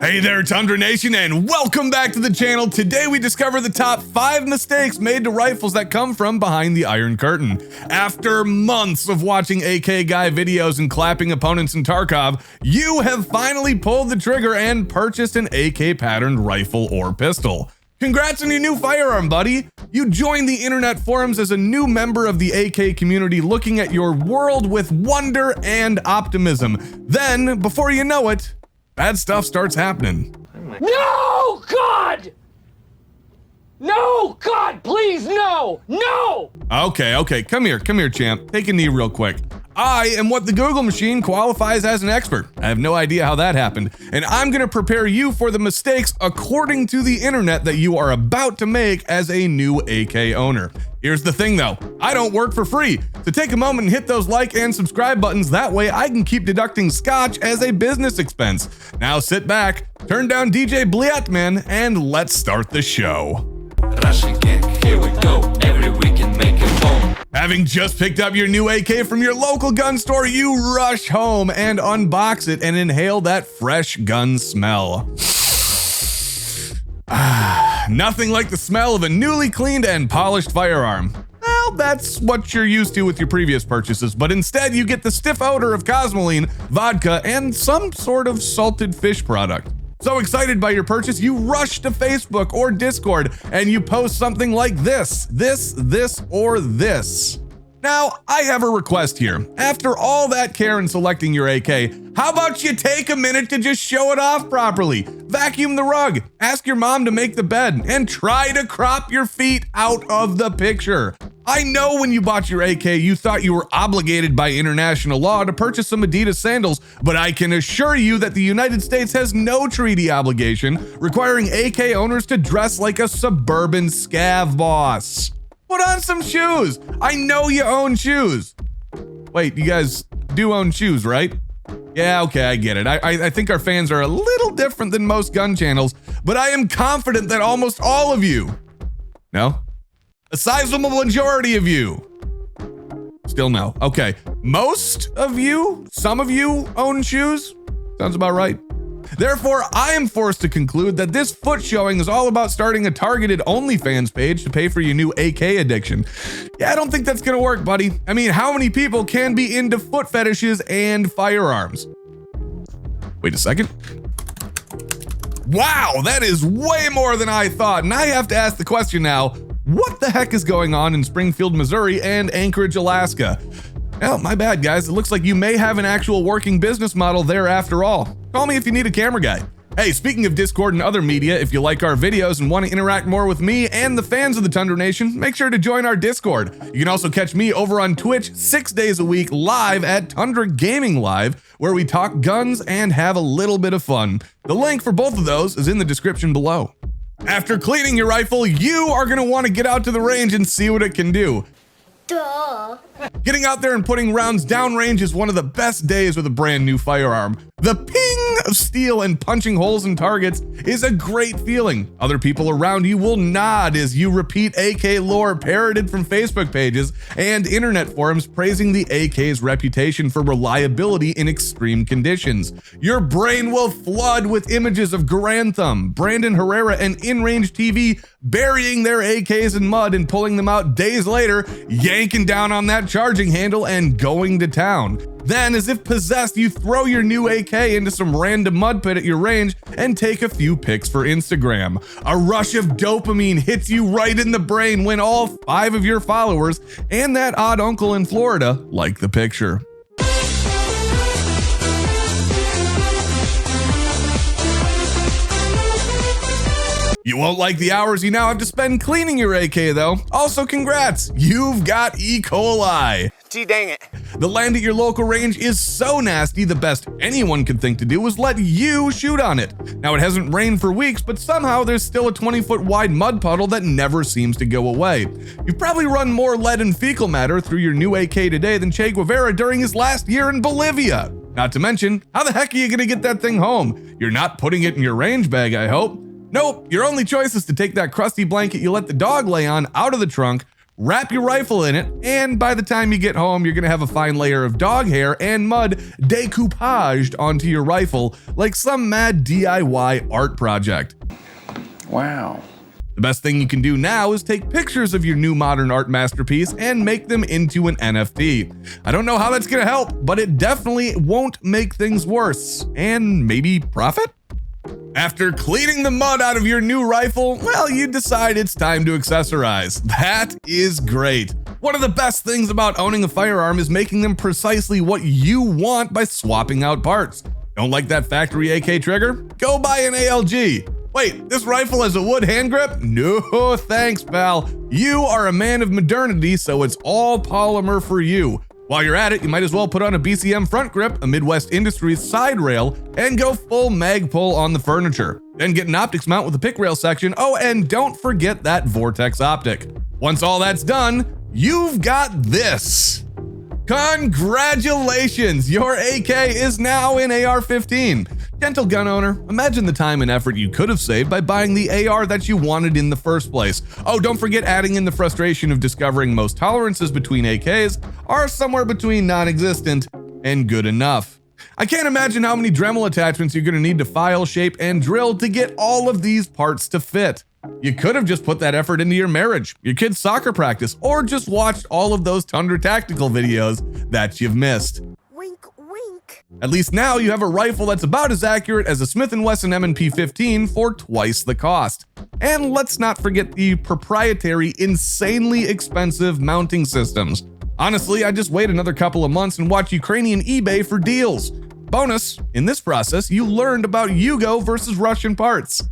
Hey there, Tundra Nation, and welcome back to the channel. Today we discover the top 5 mistakes made to rifles that come from behind the Iron Curtain. After months of watching AK guy videos and clapping opponents in Tarkov, you have finally pulled the trigger and purchased an AK patterned rifle or pistol. Congrats on your new firearm, buddy. You joined the internet forums as a new member of the AK community, looking at your world with wonder and optimism. Then, before you know it, bad stuff starts happening. No, God! No, God, please, no! No! Okay, come here, champ. Take a knee real quick. I am what the Google machine qualifies as an expert. I have no idea how that happened, and I'm gonna prepare you for the mistakes according to the internet that you are about to make as a new AK owner. Here's the thing though, I don't work for free, so take a moment and hit those like and subscribe buttons. That way I can keep deducting scotch as a business expense. Now sit back, turn down DJ Bliatman, and let's start the show. Russian gang, here we go. Every weekend make it home. Having just picked up your new AK from your local gun store, you rush home and unbox it and inhale that fresh gun smell. Nothing like the smell of a newly cleaned and polished firearm. Well, that's what you're used to with your previous purchases, but instead you get the stiff odor of cosmoline, vodka, and some sort of salted fish product. So excited by your purchase, you rush to Facebook or Discord and you post something like this, or this. Now, I have a request here. After all that care in selecting your AK, how about you take a minute to just show it off properly? Vacuum the rug, ask your mom to make the bed, and try to crop your feet out of the picture. I know when you bought your AK, you thought you were obligated by international law to purchase some Adidas sandals, but I can assure you that the United States has no treaty obligation requiring AK owners to dress like a suburban scav boss. Put on some shoes. I know you own shoes. Wait, you guys do own shoes, right? Yeah, okay, I get it. I think our fans are a little different than most gun channels, but I am confident that almost all of you, no? A sizable majority of you, still no. Okay, most of you, some of you own shoes? Sounds about right. Therefore, I am forced to conclude that this foot showing is all about starting a targeted OnlyFans page to pay for your new AK addiction. Yeah, I don't think that's gonna work, buddy. I mean, how many people can be into foot fetishes and firearms? Wait a second. Wow, that is way more than I thought. And I have to ask the question now, what the heck is going on in Springfield, Missouri and Anchorage, Alaska? Oh, my bad, guys. It looks like you may have an actual working business model there after all. Call me if you need a camera guy. Hey, speaking of Discord and other media, if you like our videos and want to interact more with me and the fans of the Tundra Nation, make sure to join our Discord. You can also catch me over on Twitch 6 days a week live at Tundra Gaming Live, where we talk guns and have a little bit of fun. The link for both of those is in the description below. After cleaning your rifle, you are going to want to get out to the range and see what it can do. Duh. Getting out there and putting rounds downrange is one of the best days with a brand new firearm. The ping of steel and punching holes in targets is a great feeling. Other people around you will nod as you repeat AK lore parroted from Facebook pages and internet forums praising the AK's reputation for reliability in extreme conditions. Your brain will flood with images of Grantham, Brandon Herrera, and InRange TV burying their AKs in mud and pulling them out days later, yanking down on that charging handle and going to town. Then, as if possessed, you throw your new AK into some random mud pit at your range and take a few pics for Instagram. A rush of dopamine hits you right in the brain when all 5 of your followers and that odd uncle in Florida like the picture. You won't like the hours you now have to spend cleaning your AK though. Also, congrats, you've got E. coli. Gee dang it. The land at your local range is so nasty, the best anyone could think to do was let you shoot on it. Now, it hasn't rained for weeks, but somehow there's still a 20-foot wide mud puddle that never seems to go away. You've probably run more lead and fecal matter through your new AK today than Che Guevara during his last year in Bolivia. Not to mention, how the heck are you gonna get that thing home? You're not putting it in your range bag, I hope. Nope, your only choice is to take that crusty blanket you let the dog lay on out of the trunk, wrap your rifle in it, and by the time you get home, you're gonna have a fine layer of dog hair and mud decoupaged onto your rifle like some mad DIY art project. Wow. The best thing you can do now is take pictures of your new modern art masterpiece and make them into an NFT. I don't know how that's gonna help, but it definitely won't make things worse. And maybe profit? After cleaning the mud out of your new rifle, well, you decide it's time to accessorize. That is great. One of the best things about owning a firearm is making them precisely what you want by swapping out parts. Don't like that factory AK trigger? Go buy an ALG. Wait, this rifle has a wood hand grip? No thanks, pal. You are a man of modernity, so it's all polymer for you. While you're at it, you might as well put on a BCM front grip, a Midwest Industries side rail, and go full mag pull on the furniture. Then get an optics mount with a pick rail section. Oh, and don't forget that Vortex optic. Once all that's done, you've got this. Congratulations, your AK is now in AR-15. Gentle gun owner, imagine the time and effort you could have saved by buying the AR that you wanted in the first place. Oh, don't forget adding in the frustration of discovering most tolerances between AKs are somewhere between non-existent and good enough. I can't imagine how many Dremel attachments you're gonna need to file, shape, and drill to get all of these parts to fit. You could have just put that effort into your marriage, your kid's soccer practice, or just watched all of those Tundra Tactical videos that you've missed. Wink, wink. At least now you have a rifle that's about as accurate as a Smith & Wesson M&P 15 for twice the cost. And let's not forget the proprietary, insanely expensive mounting systems. Honestly, I just wait another couple of months and watch Ukrainian eBay for deals. Bonus, in this process, you learned about Yugo versus Russian parts.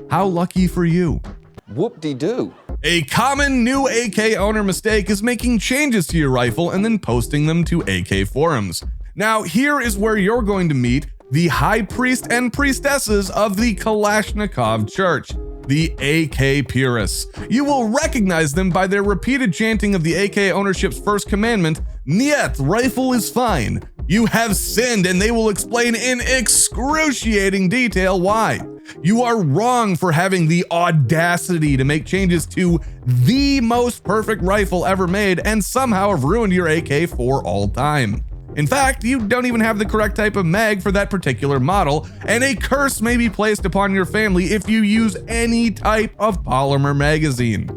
How lucky for you. Whoop-de-doo. A common new AK owner mistake is making changes to your rifle and then posting them to AK forums. Now, here is where you're going to meet the high priest and priestesses of the Kalashnikov Church, the AK purists. You will recognize them by their repeated chanting of the AK ownership's first commandment, "Niet, rifle is fine. You have sinned," and they will explain in excruciating detail why. You are wrong for having the audacity to make changes to the most perfect rifle ever made and somehow have ruined your AK for all time. In fact, you don't even have the correct type of mag for that particular model, and a curse may be placed upon your family if you use any type of polymer magazine.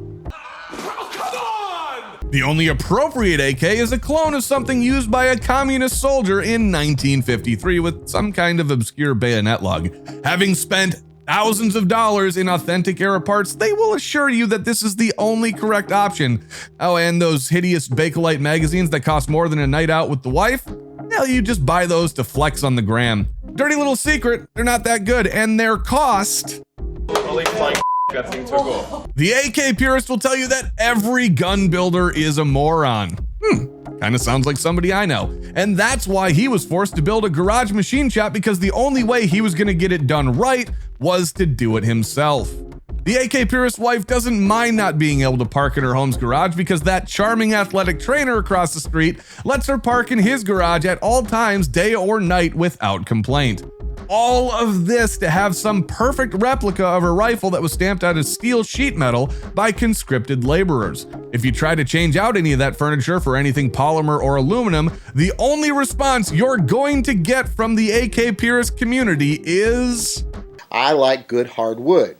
The only appropriate AK is a clone of something used by a communist soldier in 1953 with some kind of obscure bayonet lug. Having spent thousands of dollars in authentic era parts, they will assure you that this is the only correct option. Oh, and those hideous Bakelite magazines that cost more than a night out with the wife? Hell, you just buy those to flex on the gram. Dirty little secret, they're not that good, and their cost... Holy fuck, that thing took off. The AK purist will tell you that every gun builder is a moron. Kind of sounds like somebody I know. And that's why he was forced to build a garage machine shop, because the only way he was gonna get it done right was to do it himself. The AK purist wife doesn't mind not being able to park in her home's garage because that charming athletic trainer across the street lets her park in his garage at all times, day or night, without complaint. All of this to have some perfect replica of a rifle that was stamped out as steel sheet metal by conscripted laborers. If you try to change out any of that furniture for anything polymer or aluminum, the only response you're going to get from the AK purist community is... I like good hard wood.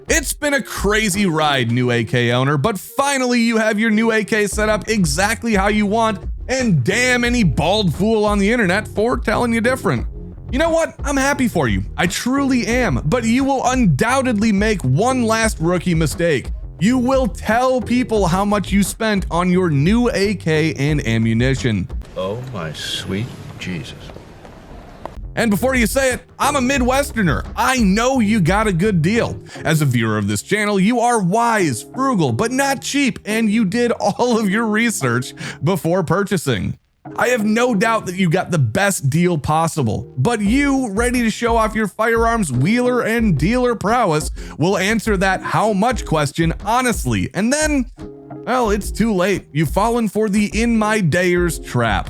It's been a crazy ride, new AK owner, but finally you have your new AK set up exactly how you want, and damn any bald fool on the internet for telling you different. You know what? I'm happy for you. I truly am, but you will undoubtedly make one last rookie mistake. You will tell people how much you spent on your new AK and ammunition. Oh my sweet Jesus. And before you say it, I'm a Midwesterner. I know you got a good deal. As a viewer of this channel, you are wise, frugal, but not cheap, and you did all of your research before purchasing. I have no doubt that you got the best deal possible, but you, ready to show off your firearms wheeler and dealer prowess, will answer that how much question honestly, and then, well, it's too late. You've fallen for the in my dayers trap.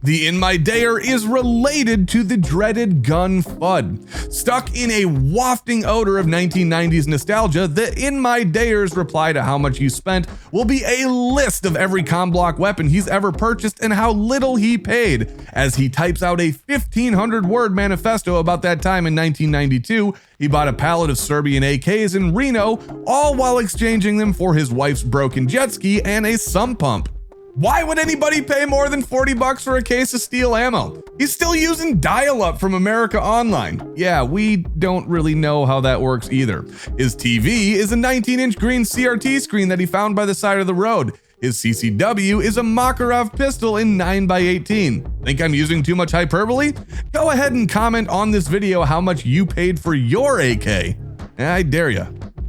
The In My Dayer is related to the dreaded gun FUD. Stuck in a wafting odor of 1990s nostalgia, the In My Dayer's reply to how much you spent will be a list of every combloc weapon he's ever purchased and how little he paid, as he types out a 1,500-word manifesto about that time in 1992. He bought a pallet of Serbian AKs in Reno, all while exchanging them for his wife's broken jet ski and a sump pump. Why would anybody pay more than 40 bucks for a case of steel ammo? He's still using dial-up from America Online. Yeah, we don't really know how that works either. His TV is a 19-inch green CRT screen that he found by the side of the road. His CCW is a Makarov pistol in 9x18. Think I'm using too much hyperbole? Go ahead and comment on this video how much you paid for your AK. I dare ya.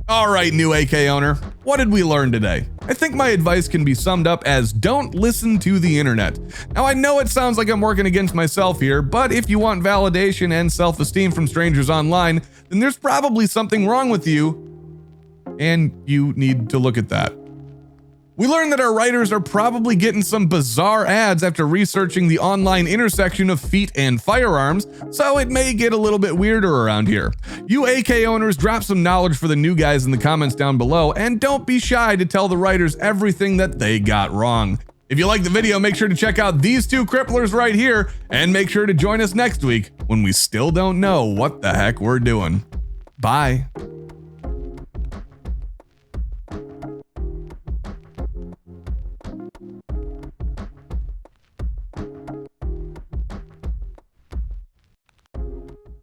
All right, new AK owner, what did we learn today? I think my advice can be summed up as don't listen to the internet. Now, I know it sounds like I'm working against myself here, but if you want validation and self-esteem from strangers online, then there's probably something wrong with you, and you need to look at that. We learned that our writers are probably getting some bizarre ads after researching the online intersection of feet and firearms, so it may get a little bit weirder around here. You AK owners, drop some knowledge for the new guys in the comments down below, and don't be shy to tell the writers everything that they got wrong. If you like the video, make sure to check out these two cripplers right here, and make sure to join us next week when we still don't know what the heck we're doing. Bye.